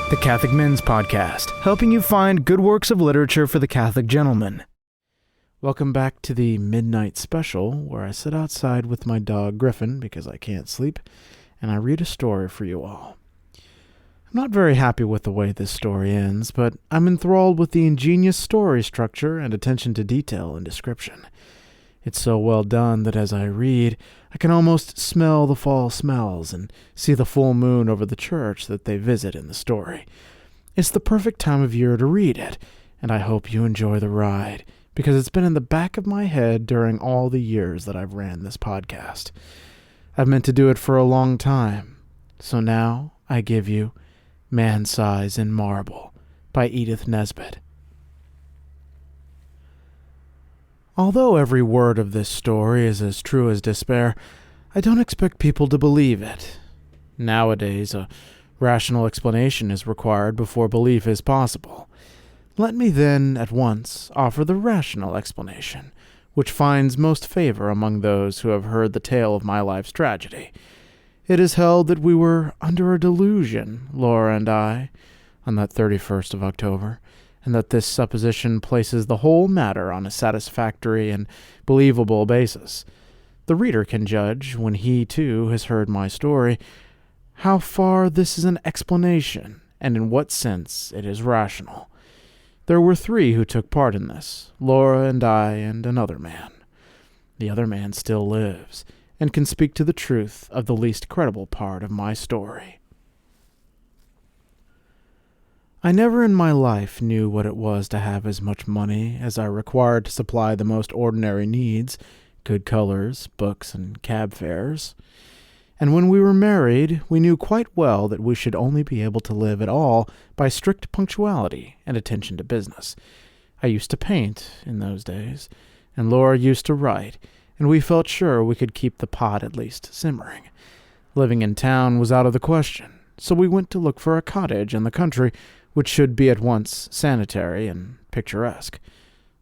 The Catholic Men's Podcast, helping you find good works of literature for the Catholic gentleman. Welcome back to the Midnight Special, where I sit outside with my dog Griffin, because I can't sleep, and I read a story for you all. I'm not very happy with the way this story ends, but I'm enthralled with the ingenious story structure and attention to detail and description. It's so well done that as I read, I can almost smell the fall smells and see the full moon over the church that they visit in the story. It's the perfect time of year to read it, and I hope you enjoy the ride, because it's been in the back of my head during all the years that I've ran this podcast. I've meant to do it for a long time, so now I give you Man Size in Marble by Edith Nesbit. Although every word of this story is as true as despair, I don't expect people to believe it. Nowadays, a rational explanation is required before belief is possible. Let me then, at once, offer the rational explanation, which finds most favor among those who have heard the tale of my life's tragedy. It is held that we were under a delusion, Laura and I, on that 31st of October, and that this supposition places the whole matter on a satisfactory and believable basis. The reader can judge, when he, too, has heard my story, how far this is an explanation, and in what sense it is rational. There were three who took part in this, Laura and I and another man. The other man still lives, and can speak to the truth of the least credible part of my story. I never in my life knew what it was to have as much money as I required to supply the most ordinary needs, good colors, books, and cab fares. And when we were married, we knew quite well that we should only be able to live at all by strict punctuality and attention to business. I used to paint in those days, and Laura used to write, and we felt sure we could keep the pot at least simmering. Living in town was out of the question, so we went to look for a cottage in the country which should be at once sanitary and picturesque.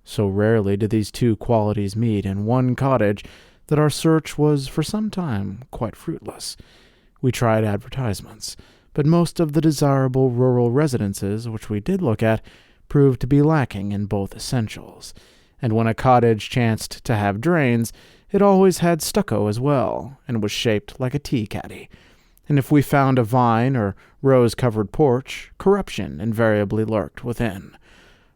So rarely did these two qualities meet in one cottage that our search was for some time quite fruitless. We tried advertisements, but most of the desirable rural residences which we did look at proved to be lacking in both essentials, and when a cottage chanced to have drains, it always had stucco as well, and was shaped like a tea-caddy. And if we found a vine or rose-covered porch, corruption invariably lurked within.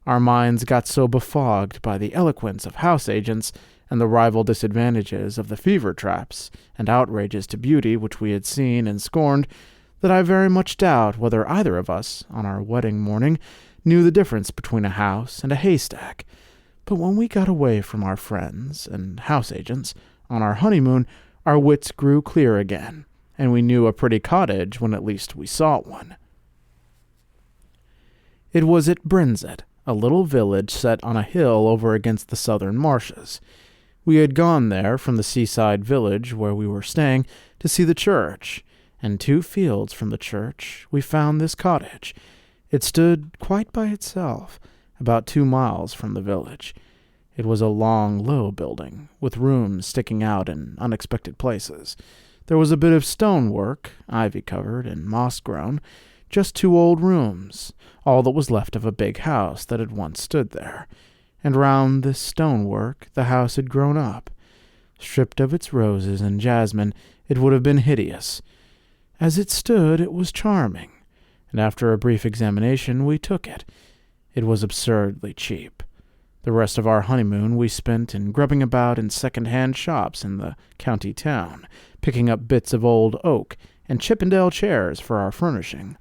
Our minds got so befogged by the eloquence of house agents and the rival disadvantages of the fever traps and outrages to beauty which we had seen and scorned, that I very much doubt whether either of us, on our wedding morning, knew the difference between a house and a haystack. But when we got away from our friends and house agents on our honeymoon, our wits grew clear again, and we knew a pretty cottage when at least we saw one. It was at Brenzett, a little village set on a hill over against the southern marshes. We had gone there from the seaside village where we were staying to see the church, and 2 fields from the church we found this cottage. It stood quite by itself, about 2 miles from the village. It was a long, low building, with rooms sticking out in unexpected places. There was a bit of stonework, ivy-covered and moss-grown, just 2 old rooms, all that was left of a big house that had once stood there. And round this stonework the house had grown up. Stripped of its roses and jasmine, it would have been hideous. As it stood, it was charming, and after a brief examination we took it. It was absurdly cheap. The rest of our honeymoon we spent in grubbing about in second-hand shops in the county town, picking up bits of old oak and Chippendale chairs for our furnishing.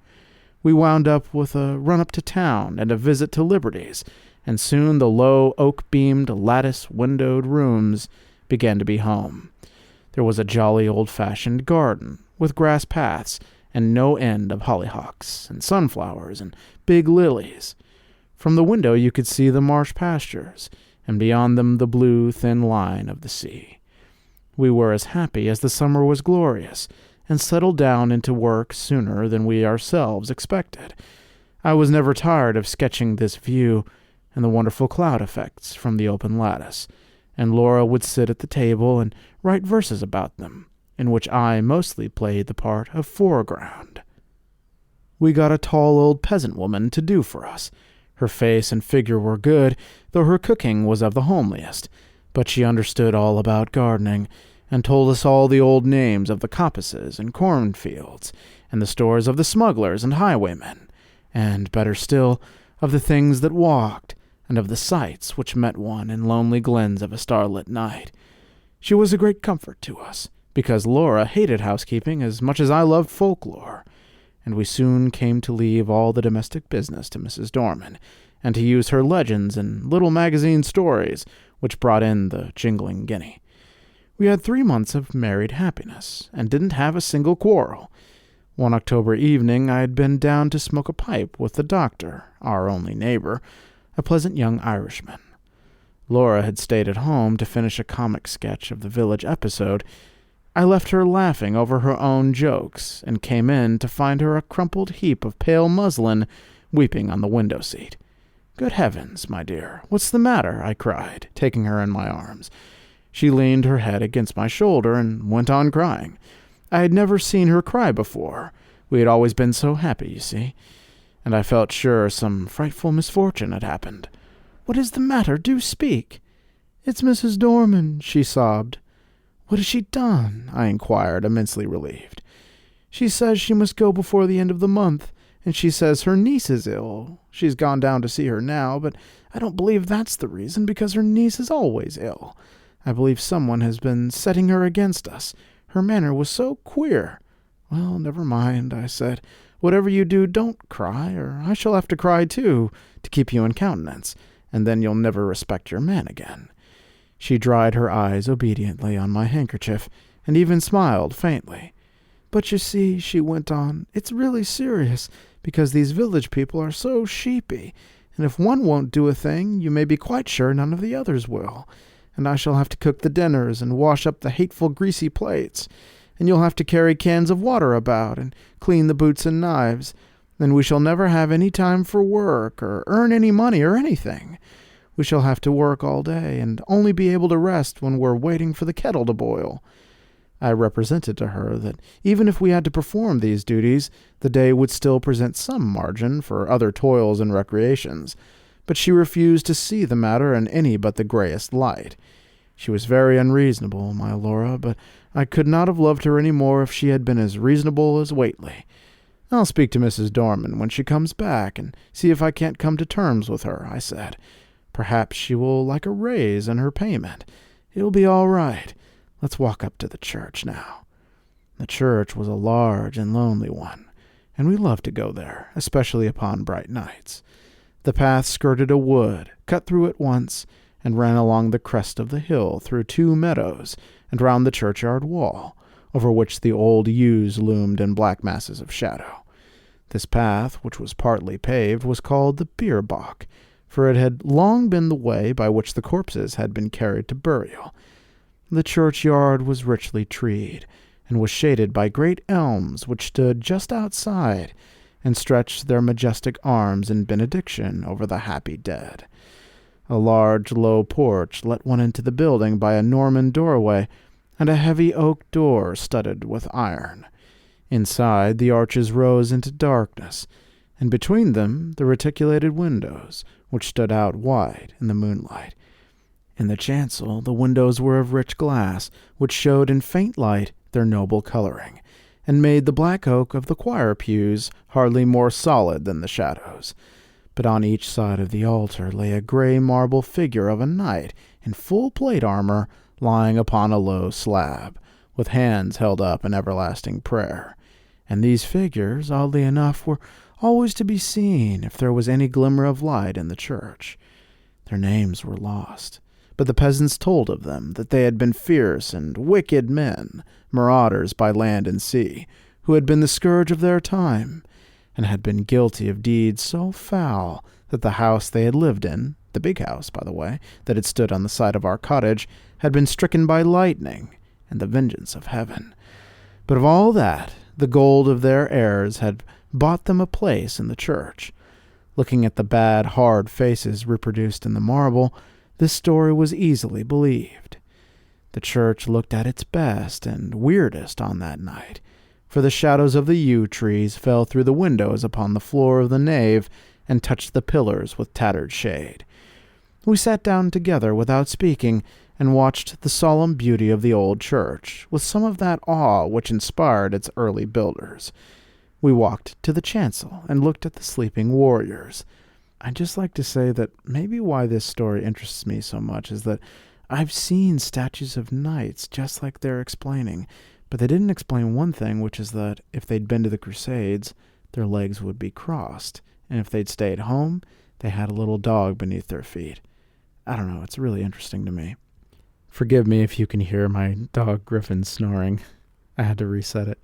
We wound up with a run up to town and a visit to Liberty's, and soon the low oak-beamed, lattice-windowed rooms began to be home. There was a jolly old-fashioned garden, with grass paths, and no end of hollyhocks, and sunflowers, and big lilies. From the window you could see the marsh pastures, and beyond them the blue, thin line of the sea. We were as happy as the summer was glorious, and settled down into work sooner than we ourselves expected. I was never tired of sketching this view and the wonderful cloud effects from the open lattice, and Laura would sit at the table and write verses about them, in which I mostly played the part of foreground. We got a tall old peasant woman to do for us. Her face and figure were good, though her cooking was of the homeliest, but she understood all about gardening, and told us all the old names of the coppices and cornfields, and the stores of the smugglers and highwaymen, and, better still, of the things that walked, and of the sights which met one in lonely glens of a starlit night. She was a great comfort to us, because Laura hated housekeeping as much as I loved folklore, and we soon came to leave all the domestic business to Mrs. Dorman, and to use her legends and little magazine stories, which brought in the jingling guinea. We had 3 months of married happiness, and didn't have a single quarrel. One October evening I had been down to smoke a pipe with the doctor, our only neighbor, a pleasant young Irishman. Laura had stayed at home to finish a comic sketch of the village episode. I left her laughing over her own jokes, and came in to find her a crumpled heap of pale muslin, weeping on the window-seat. "Good heavens, my dear, what's the matter?" I cried, taking her in my arms. She leaned her head against my shoulder and went on crying. I had never seen her cry before. We had always been so happy, you see, and I felt sure some frightful misfortune had happened. "What is the matter? Do speak." "It's Mrs. Dorman," she sobbed. "What has she done?" I inquired, immensely relieved. "She says she must go before the end of the month, and she says her niece is ill. She's gone down to see her now, but I don't believe that's the reason, because her niece is always ill. I believe someone has been setting her against us. Her manner was so queer." "Well, never mind," I said. "Whatever you do, don't cry, or I shall have to cry too, to keep you in countenance, and then you'll never respect your man again." She dried her eyes obediently on my handkerchief, and even smiled faintly. "But you see," she went on, "it's really serious, because these village people are so sheepy, and if one won't do a thing, you may be quite sure none of the others will. And I shall have to cook the dinners and wash up the hateful greasy plates, and you'll have to carry cans of water about and clean the boots and knives, and we shall never have any time for work or earn any money or anything. We shall have to work all day and only be able to rest when we're waiting for the kettle to boil." I represented to her that even if we had to perform these duties, the day would still present some margin for other toils and recreations, but she refused to see the matter in any but the grayest light. She was very unreasonable, my Laura, but I could not have loved her any more if she had been as reasonable as Whately. "I'll speak to Mrs. Dorman when she comes back, and see if I can't come to terms with her," I said. "Perhaps she will like a raise in her payment. It'll be all right. Let's walk up to the church now." The church was a large and lonely one, and we loved to go there, especially upon bright nights. The path skirted a wood, cut through it once, and ran along the crest of the hill through 2 meadows and round the churchyard wall, over which the old yews loomed in black masses of shadow. This path, which was partly paved, was called the bier balk, for it had long been the way by which the corpses had been carried to burial. The churchyard was richly treed, and was shaded by great elms which stood just outside, and stretched their majestic arms in benediction over the happy dead. A large, low porch let one into the building by a Norman doorway, and a heavy oak door studded with iron. Inside, the arches rose into darkness, and between them the reticulated windows, which stood out wide in the moonlight. In the chancel, the windows were of rich glass, which showed in faint light their noble coloring, and made the black oak of the choir pews hardly more solid than the shadows. But on each side of the altar lay a gray marble figure of a knight in full plate armor, lying upon a low slab, with hands held up in everlasting prayer. And these figures, oddly enough, were always to be seen if there was any glimmer of light in the church. Their names were lost, but the peasants told of them that they had been fierce and wicked men, marauders by land and sea, who had been the scourge of their time, and had been guilty of deeds so foul that the house they had lived in, the big house, by the way, that had stood on the site of our cottage, had been stricken by lightning and the vengeance of heaven. But of all that, the gold of their heirs had bought them a place in the church. Looking at the bad, hard faces reproduced in the marble, this story was easily believed. The church looked at its best and weirdest on that night, for the shadows of the yew trees fell through the windows upon the floor of the nave and touched the pillars with tattered shade. We sat down together without speaking and watched the solemn beauty of the old church, with some of that awe which inspired its early builders. We walked to the chancel and looked at the sleeping warriors. I'd just like to say that maybe why this story interests me so much is that I've seen statues of knights just like they're explaining, but they didn't explain one thing, which is that if they'd been to the Crusades, their legs would be crossed, and if they'd stayed home, they had a little dog beneath their feet. I don't know, it's really interesting to me. Forgive me if you can hear my dog Griffin snoring. I had to reset it.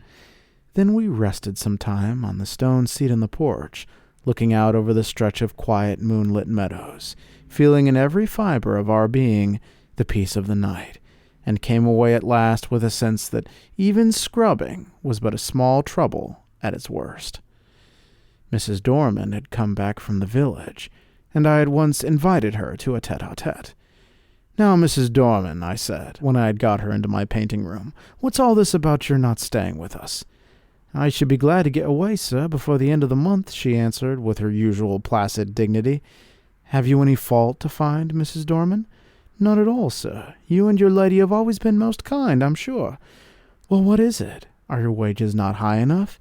Then we rested some time on the stone seat in the porch, looking out over the stretch of quiet moonlit meadows, feeling in every fiber of our being the peace of the night, and came away at last with a sense that even scrubbing was but a small trouble at its worst. Mrs. Dorman had come back from the village, and I had once invited her to a tete-a-tete. "Now, Mrs. Dorman," I said, when I had got her into my painting room, "what's all this about your not staying with us?" "I should be glad to get away, sir, before the end of the month," she answered, with her usual placid dignity. "Have you any fault to find, Mrs. Dorman?" "Not at all, sir. You and your lady have always been most kind, I'm sure." "Well, what is it? Are your wages not high enough?"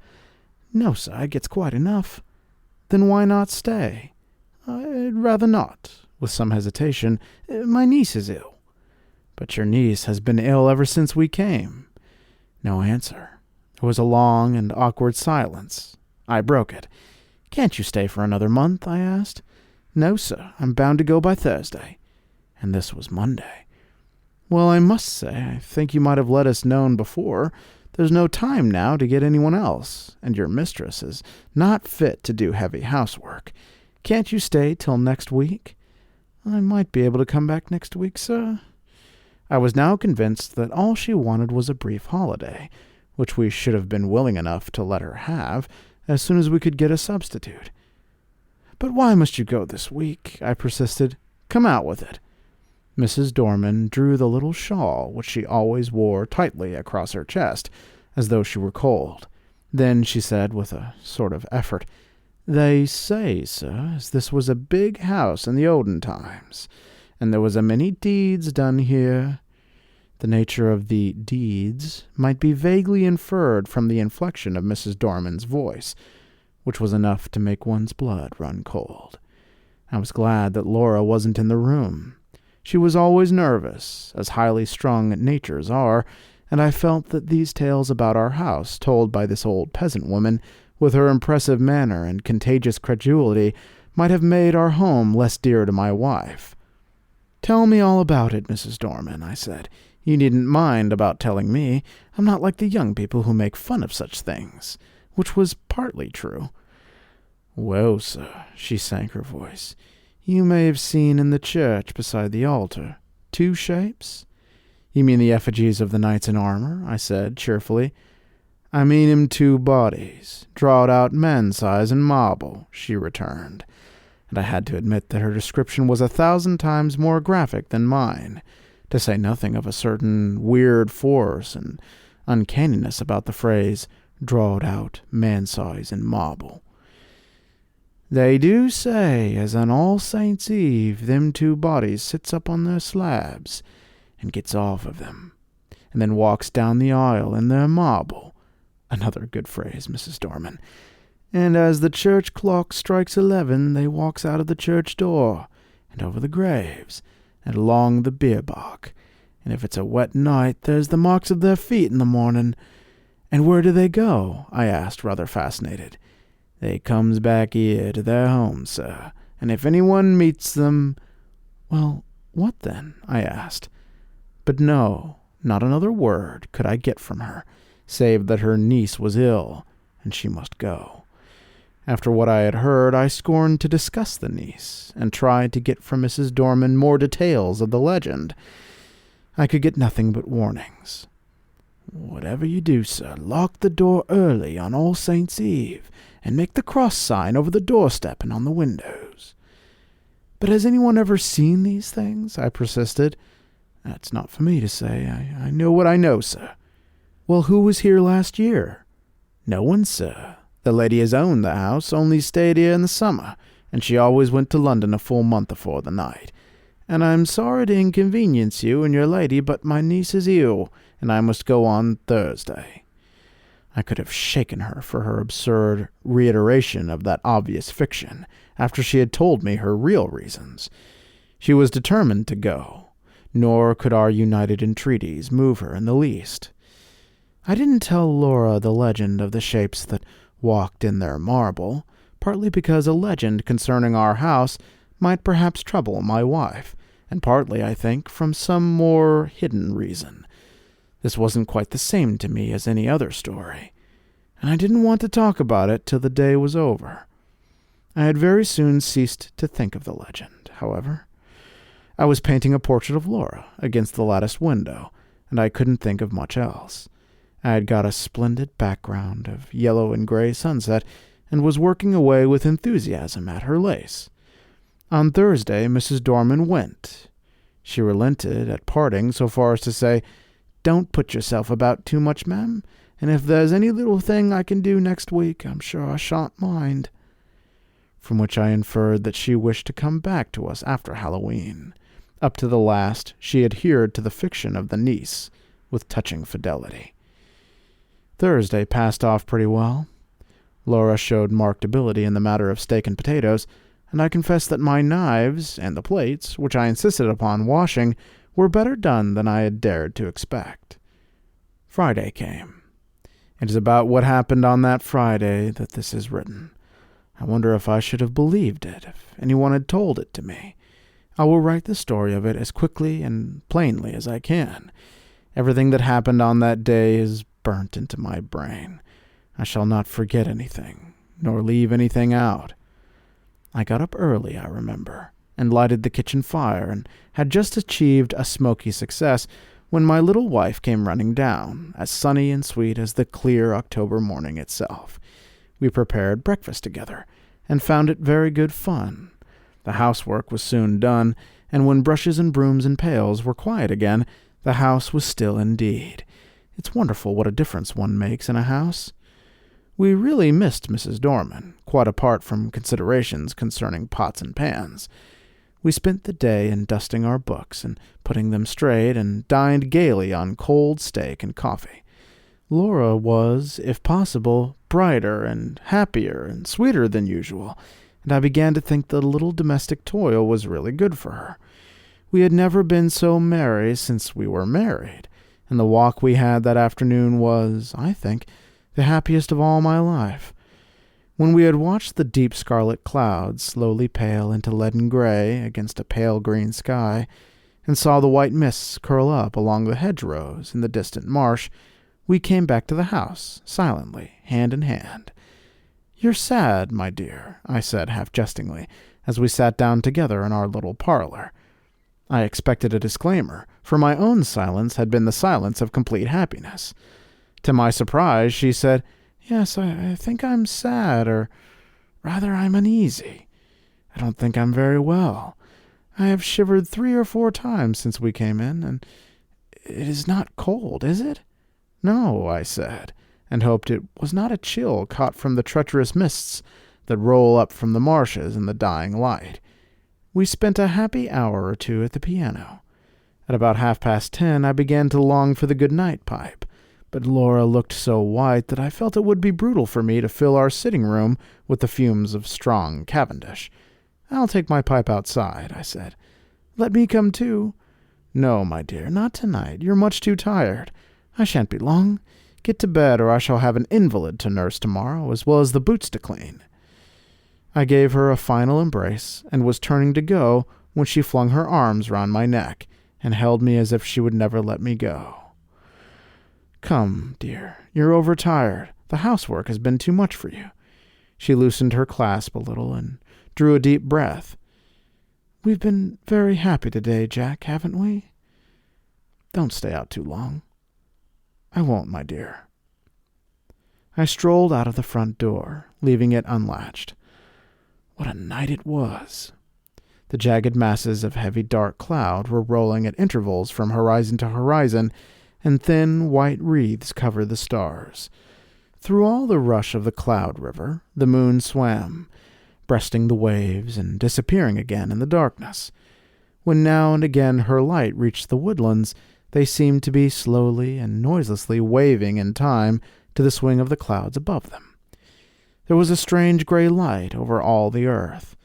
"No, sir, it gets quite enough." "Then why not stay?" "I'd rather not," with some hesitation. "My niece is ill." "But your niece has been ill ever since we came." No answer. There was a long and awkward silence. I broke it. "Can't you stay for another month?" I asked. "No, sir. I'm bound to go by Thursday." And this was Monday. "Well, I must say, I think you might have let us known before. There's no time now to get anyone else, and your mistress is not fit to do heavy housework. Can't you stay till next week?" "I might be able to come back next week, sir." I was now convinced that all she wanted was a brief holiday, which we should have been willing enough to let her have as soon as we could get a substitute. "But why must you go this week?" I persisted. "Come out with it." Mrs. Dorman drew the little shawl which she always wore tightly across her chest, as though she were cold. Then she said with a sort of effort, "They say, sir, as this was a big house in the olden times, and there was a many deeds done here." The nature of the deeds might be vaguely inferred from the inflection of Mrs. Dorman's voice, which was enough to make one's blood run cold. I was glad that Laura wasn't in the room. She was always nervous, as highly strung natures are, and I felt that these tales about our house, told by this old peasant woman, with her impressive manner and contagious credulity, might have made our home less dear to my wife. "Tell me all about it, Mrs. Dorman," I said. "You needn't mind about telling me. I'm not like the young people who make fun of such things," which was partly true. "Well, sir," she sank her voice, "you may have seen in the church beside the altar 2 shapes?" "You mean the effigies of the knights in armor?" I said cheerfully. "I mean 'em 2 bodies, drawed out man-size in marble," she returned, and I had to admit that her description was 1,000 times more graphic than mine, to say nothing of a certain weird force and uncanniness about the phrase, "drawed out man-size in marble." "They do say as on All Saints' Eve them 2 bodies sits up on their slabs and gets off of them, and then walks down the aisle in their marble." Another good phrase, Mrs. Dorman. "And as the church clock strikes 11, they walks out of the church door, and over the graves, and along the bier bark, and if it's a wet night, there's the marks of their feet in the morning." "And where do they go?" I asked, rather fascinated. "They comes back here to their home, sir, and if anyone meets them—" "Well, what then?" I asked. But no, not another word could I get from her, save that her niece was ill, and she must go. After what I had heard, I scorned to discuss the niece, and tried to get from Mrs. Dorman more details of the legend. I could get nothing but warnings. "Whatever you do, sir, lock the door early on All Saints' Eve, and make the cross sign over the doorstep and on the windows." "But has anyone ever seen these things?" I persisted. "That's not for me to say. I know what I know, sir." "Well, who was here last year?" No one, sir. The lady as owned the house only stayed here in the summer, and she always went to London a full month afore the night. And I'm sorry to inconvenience you and your lady, but my niece is ill, and I must go on Thursday." I could have shaken her for her absurd reiteration of that obvious fiction, after she had told me her real reasons. She was determined to go, nor could our united entreaties move her in the least. I didn't tell Laura the legend of the shapes that walked in their marble, partly because a legend concerning our house might perhaps trouble my wife, and partly, I think, from some more hidden reason. This wasn't quite the same to me as any other story, and I didn't want to talk about it till the day was over. I had very soon ceased to think of the legend, however. I was painting a portrait of Laura against the latticed window, and I couldn't think of much else. I had got a splendid background of yellow and gray sunset, and was working away with enthusiasm at her lace. On Thursday, Mrs. Dorman went. She relented at parting so far as to say, "Don't put yourself about too much, ma'am, and if there's any little thing I can do next week, I'm sure I shan't mind." From which I inferred that she wished to come back to us after Halloween. Up to the last, she adhered to the fiction of the niece with touching fidelity. Thursday passed off pretty well. Laura showed marked ability in the matter of steak and potatoes, and I confess that my knives and the plates, which I insisted upon washing, were better done than I had dared to expect. Friday came. It is about what happened on that Friday that this is written. I wonder if I should have believed it if anyone had told it to me. I will write the story of it as quickly and plainly as I can. Everything that happened on that day is burnt into my brain. I shall not forget anything, nor leave anything out. I got up early, I remember, and lighted the kitchen fire, and had just achieved a smoky success when my little wife came running down, as sunny and sweet as the clear October morning itself. We prepared breakfast together, and found it very good fun. The housework was soon done, and when brushes and brooms and pails were quiet again, the house was still indeed. It's wonderful what a difference one makes in a house. We really missed Mrs. Dorman, quite apart from considerations concerning pots and pans. We spent the day in dusting our books and putting them straight, and dined gaily on cold steak and coffee. Laura was, if possible, brighter and happier and sweeter than usual, and I began to think that a little domestic toil was really good for her. We had never been so merry since we were married, and the walk we had that afternoon was, I think, the happiest of all my life. When we had watched the deep scarlet clouds slowly pale into leaden gray against a pale green sky, and saw the white mists curl up along the hedgerows in the distant marsh, we came back to the house, silently, hand in hand. "You're sad, my dear," I said half-jestingly, as we sat down together in our little parlor. I expected a disclaimer, for my own silence had been the silence of complete happiness. To my surprise, she said, "Yes, I think I'm sad, or rather I'm uneasy. I don't think I'm very well. I have shivered 3 or 4 times since we came in, and it is not cold, is it?" "No," I said, and hoped it was not a chill caught from the treacherous mists that roll up from the marshes in the dying light. We spent a happy hour or 2 at the piano. At about 10:30, I began to long for the good-night pipe, but Laura looked so white that I felt it would be brutal for me to fill our sitting-room with the fumes of strong Cavendish. "I'll take my pipe outside," I said. "Let me come too." "No, my dear, not tonight. You're much too tired. I shan't be long. Get to bed, or I shall have an invalid to nurse tomorrow, as well as the boots to clean." I gave her a final embrace, and was turning to go when she flung her arms round my neck, and held me as if she would never let me go. "Come, dear, you're overtired. The housework has been too much for you." She loosened her clasp a little, and drew a deep breath. "We've been very happy today, Jack, haven't we?" "Don't stay out too long." "I won't, my dear." I strolled out of the front door, leaving it unlatched. What a night it was! The jagged masses of heavy dark cloud were rolling at intervals from horizon to horizon, and thin white wreaths covered the stars. Through all the rush of the cloud river, the moon swam, breasting the waves and disappearing again in the darkness. When now and again her light reached the woodlands, they seemed to be slowly and noiselessly waving in time to the swing of the clouds above them. There was a strange gray light over all the earth.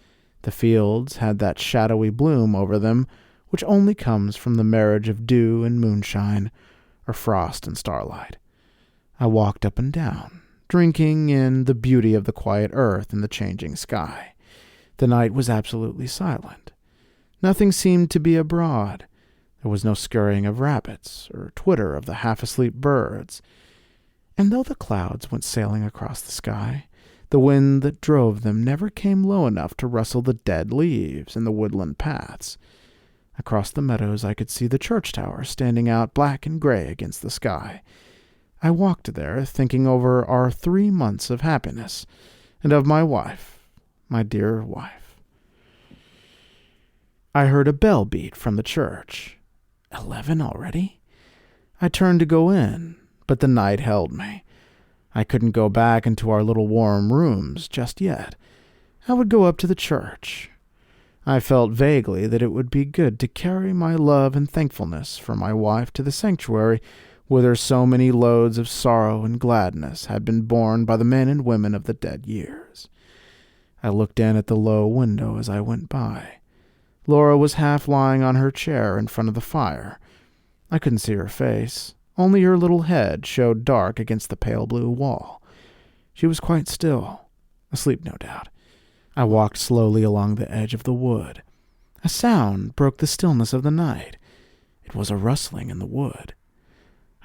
The fields had that shadowy bloom over them which only comes from the marriage of dew and moonshine, or frost and starlight. I walked up and down, drinking in the beauty of the quiet earth and the changing sky. The night was absolutely silent. Nothing seemed to be abroad. There was no scurrying of rabbits or twitter of the half-asleep birds. And though the clouds went sailing across the sky, the wind that drove them never came low enough to rustle the dead leaves in the woodland paths. Across the meadows I could see the church tower standing out black and gray against the sky. I walked there, thinking over our 3 months of happiness, and of my wife, my dear wife. I heard a bell beat from the church. 11 already? I turned to go in, but the night held me. I couldn't go back into our little warm rooms just yet. I would go up to the church. I felt vaguely that it would be good to carry my love and thankfulness for my wife to the sanctuary whither so many loads of sorrow and gladness had been borne by the men and women of the dead years. I looked in at the low window as I went by. Laura was half lying on her chair in front of the fire. I couldn't see her face. Only her little head showed dark against the pale blue wall. She was quite still, asleep no doubt. I walked slowly along the edge of the wood. A sound broke the stillness of the night. It was a rustling in the wood.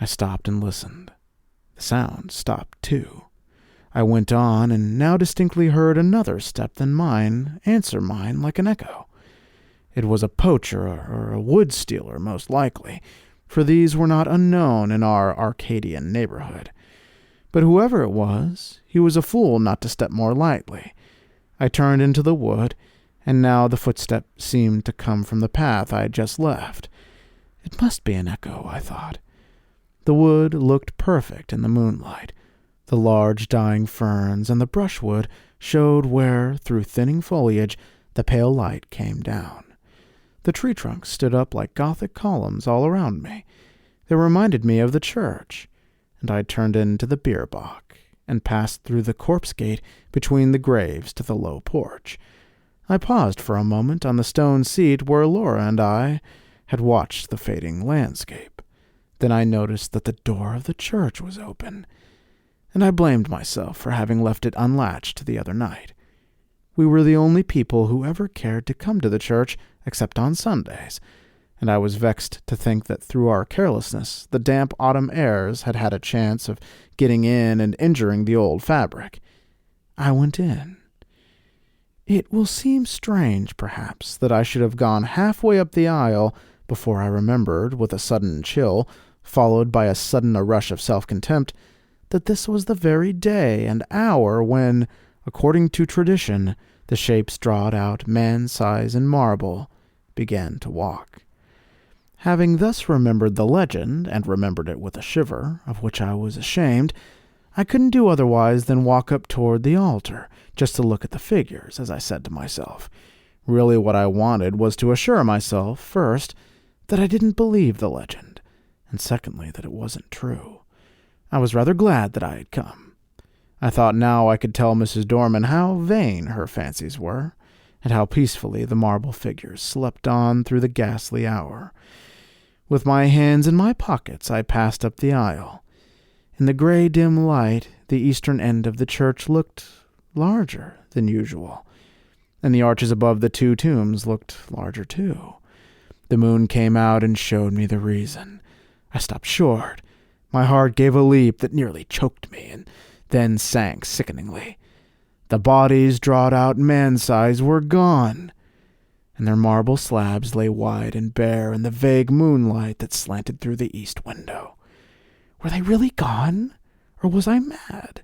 I stopped and listened. The sound stopped too. I went on, and now distinctly heard another step than mine answer mine like an echo. It was a poacher or a wood stealer, most likely, for these were not unknown in our Arcadian neighborhood. But whoever it was, he was a fool not to step more lightly. I turned into the wood, and now the footstep seemed to come from the path I had just left. It must be an echo, I thought. The wood looked perfect in the moonlight. The large dying ferns and the brushwood showed where, through thinning foliage, the pale light came down. The tree trunks stood up like Gothic columns all around me. They reminded me of the church, and I turned into the beer bock and passed through the corpse gate between the graves to the low porch. I paused for a moment on the stone seat where Laura and I had watched the fading landscape. Then I noticed that the door of the church was open, and I blamed myself for having left it unlatched the other night. We were the only people who ever cared to come to the church except on Sundays, and I was vexed to think that through our carelessness the damp autumn airs had had a chance of getting in and injuring the old fabric. I went in. It will seem strange, perhaps, that I should have gone halfway up the aisle before I remembered, with a sudden chill, followed by a sudden rush of self-contempt, that this was the very day and hour when, according to tradition, the shapes drawn out man-size in marble began to walk. Having thus remembered the legend, and remembered it with a shiver, of which I was ashamed, I couldn't do otherwise than walk up toward the altar, just to look at the figures, as I said to myself. Really what I wanted was to assure myself, first, that I didn't believe the legend, and secondly, that it wasn't true. I was rather glad that I had come. I thought now I could tell Mrs. Dorman how vain her fancies were, and how peacefully the marble figures slept on through the ghastly hour. With my hands in my pockets, I passed up the aisle. In the gray dim light, the eastern end of the church looked larger than usual, and the arches above the 2 tombs looked larger too. The moon came out and showed me the reason. I stopped short. My heart gave a leap that nearly choked me, and then sank sickeningly. The bodies drawn out man-size were gone, and their marble slabs lay wide and bare in the vague moonlight that slanted through the east window. Were they really gone, or was I mad?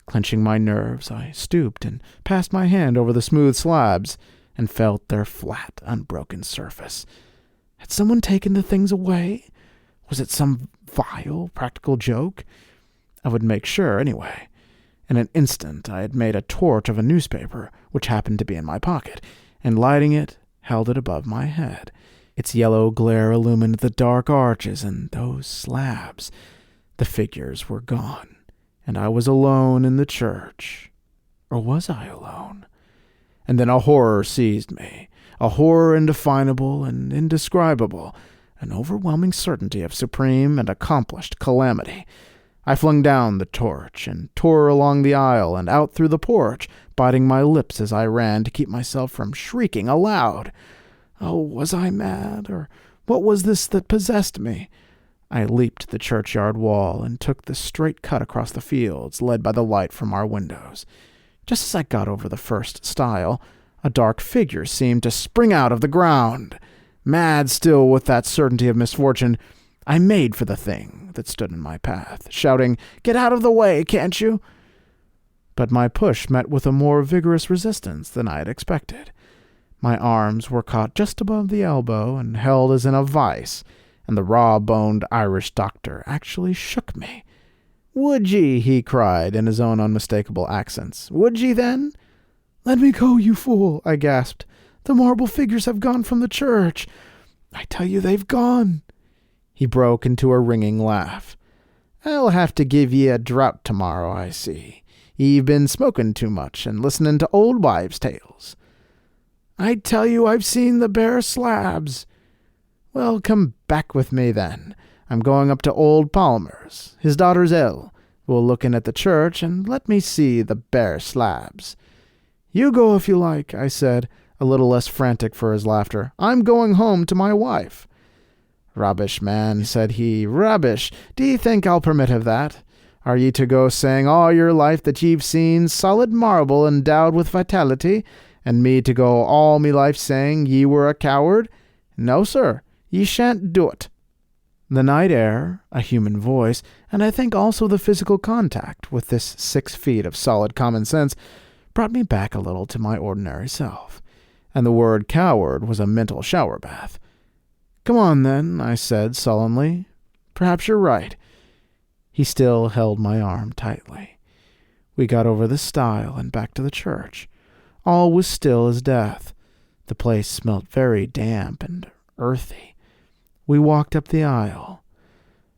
Clenching my nerves, I stooped and passed my hand over the smooth slabs and felt their flat, unbroken surface. Had someone taken the things away? Was it some vile practical joke? I would make sure anyway. In an instant I had made a torch of a newspaper, which happened to be in my pocket, and lighting it, held it above my head. Its yellow glare illumined the dark arches and those slabs. The figures were gone, and I was alone in the church. Or was I alone? And then a horror seized me, a horror indefinable and indescribable, an overwhelming certainty of supreme and accomplished calamity. I flung down the torch and tore along the aisle and out through the porch, biting my lips as I ran to keep myself from shrieking aloud. Oh, was I mad, or what was this that possessed me? I leaped the churchyard wall and took the straight cut across the fields, led by the light from our windows. Just as I got over the first stile, a dark figure seemed to spring out of the ground. Mad still with that certainty of misfortune, I made for the thing that stood in my path, shouting, "Get out of the way, can't you?" But my push met with a more vigorous resistance than I had expected. My arms were caught just above the elbow and held as in a vice, and the raw-boned Irish doctor actually shook me. "Would ye?" he cried in his own unmistakable accents. "Would ye, then?" "Let me go, you fool," I gasped. "The marble figures have gone from the church. I tell you they've gone." He broke into a ringing laugh. "I'll have to give ye a draught tomorrow, I see. Ye've been smoking too much and listening to old wives' tales." "I tell you I've seen the bare slabs." "Well, come back with me, then. I'm going up to old Palmer's. His daughter's ill. We'll look in at the church, and let me see the bare slabs." "You go if you like," I said, a little less frantic for his laughter. "I'm going home to my wife." "Rubbish, man," said he. "Rubbish. D'ye think I'll permit of that? Are ye to go saying all your life that ye've seen solid marble endowed with vitality, and me to go all me life saying ye were a coward? No, sir, ye shan't do it." The night air, a human voice, and I think also the physical contact with this 6 feet of solid common sense brought me back a little to my ordinary self, and the word coward was a mental shower bath. "Come on, then," I said sullenly. "Perhaps you're right." He still held my arm tightly. We got over the stile and back to the church. All was still as death. The place smelt very damp and earthy. We walked up the aisle.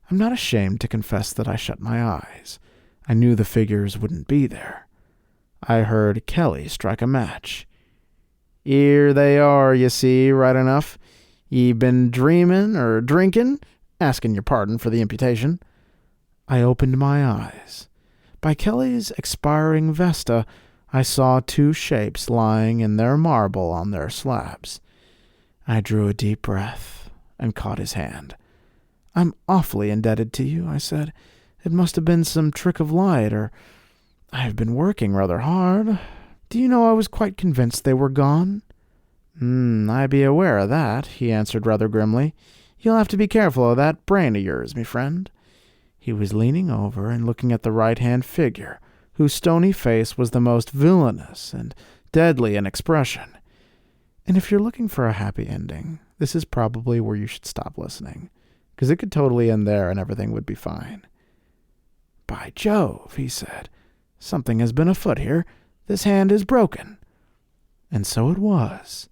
I'm not ashamed to confess that I shut my eyes. I knew the figures wouldn't be there. I heard Kelly strike a match. "'Ere they are, you see, right enough. Ye been dreamin' or drinkin'? Askin' your pardon for the imputation." I opened my eyes. By Kelly's expiring vesta, I saw 2 shapes lying in their marble on their slabs. I drew a deep breath and caught his hand. "I'm awfully indebted to you," I said. "It must have been some trick of light, or I have been working rather hard. Do you know I was quite convinced they were gone?" "I be aware of that," he answered rather grimly. "You'll have to be careful of that brain of yours, me friend." He was leaning over and looking at the right-hand figure, whose stony face was the most villainous and deadly in expression. And if you're looking for a happy ending, this is probably where you should stop listening, because it could totally end there and everything would be fine. "By Jove," he said, "something has been afoot here. This hand is broken." And so it was.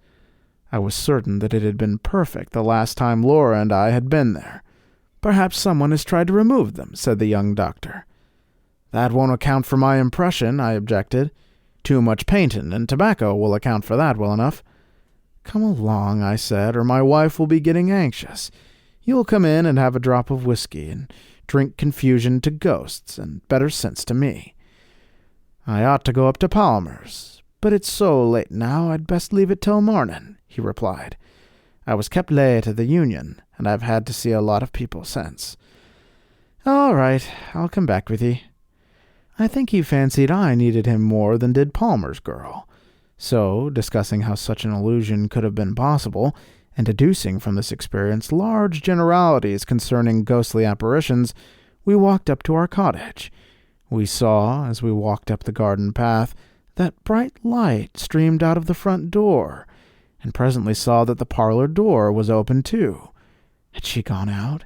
I was certain that it had been perfect the last time Laura and I had been there. "Perhaps someone has tried to remove them," said the young doctor. "That won't account for my impression," I objected. "Too much paintin' and tobacco will account for that well enough." "Come along," I said, "or my wife will be getting anxious. You'll come in and have a drop of whiskey and drink confusion to ghosts and better sense to me." "I ought to go up to Palmer's, but it's so late now I'd best leave it till morning," he replied. "I was kept late at the Union, and I've had to see a lot of people since." "All right, I'll come back with ye." I think he fancied I needed him more than did Palmer's girl. So, discussing how such an illusion could have been possible, and deducing from this experience large generalities concerning ghostly apparitions, we walked up to our cottage. We saw, as we walked up the garden path, that bright light streamed out of the front door, and presently saw that the parlor door was open too. Had she gone out?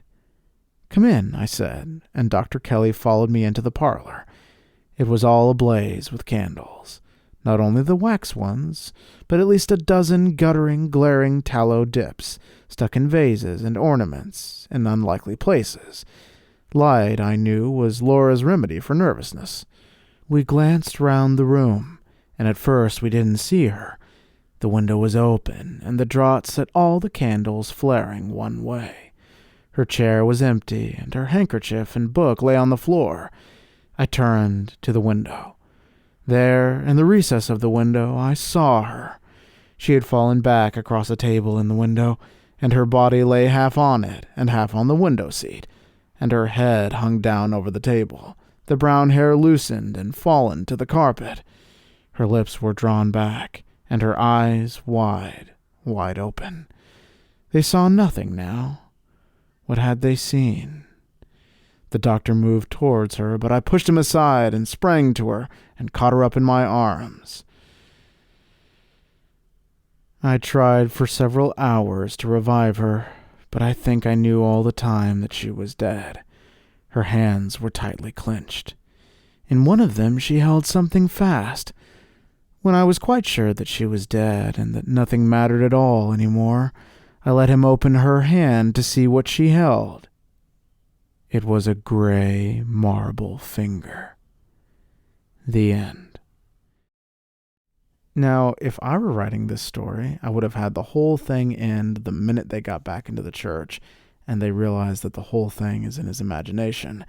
"Come in," I said, and Dr. Kelly followed me into the parlor. It was all ablaze with candles. Not only the wax ones, but at least a dozen guttering, glaring tallow dips, stuck in vases and ornaments in unlikely places. Light, I knew, was Laura's remedy for nervousness. We glanced round the room, and at first we didn't see her. The window was open, and the draught set all the candles flaring one way. Her chair was empty, and her handkerchief and book lay on the floor. I turned to the window. There, in the recess of the window, I saw her. She had fallen back across a table in the window, and her body lay half on it and half on the window seat, and her head hung down over the table, the brown hair loosened and fallen to the carpet. Her lips were drawn back, and her eyes wide, wide open. They saw nothing now. What had they seen? The doctor moved towards her, but I pushed him aside and sprang to her and caught her up in my arms. I tried for several hours to revive her, but I think I knew all the time that she was dead. Her hands were tightly clenched. In one of them she held something fast. When I was quite sure that she was dead and that nothing mattered at all anymore, I let him open her hand to see what she held. It was a gray marble finger. The end. Now, if I were writing this story, I would have had the whole thing end the minute they got back into the church and they realized that the whole thing is in his imagination.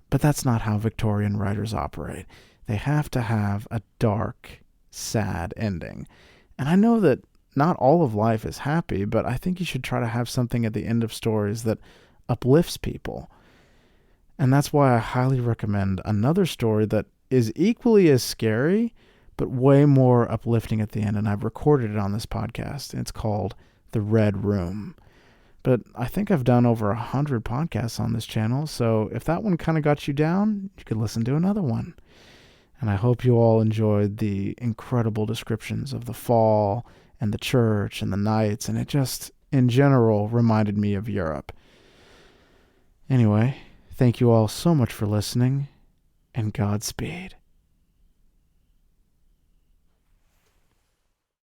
But that's not how Victorian writers operate. They have to have a dark, sad ending. And I know that not all of life is happy, but I think you should try to have something at the end of stories that uplifts people. And that's why I highly recommend another story that is equally as scary, but way more uplifting at the end. And I've recorded it on this podcast. It's called The Red Room. But I think I've done over 100 podcasts on this channel. So if that one kind of got you down, you could listen to another one. And I hope you all enjoyed the incredible descriptions of the fall and the church and the nights. And it just, in general, reminded me of Europe. Anyway, thank you all so much for listening, and Godspeed.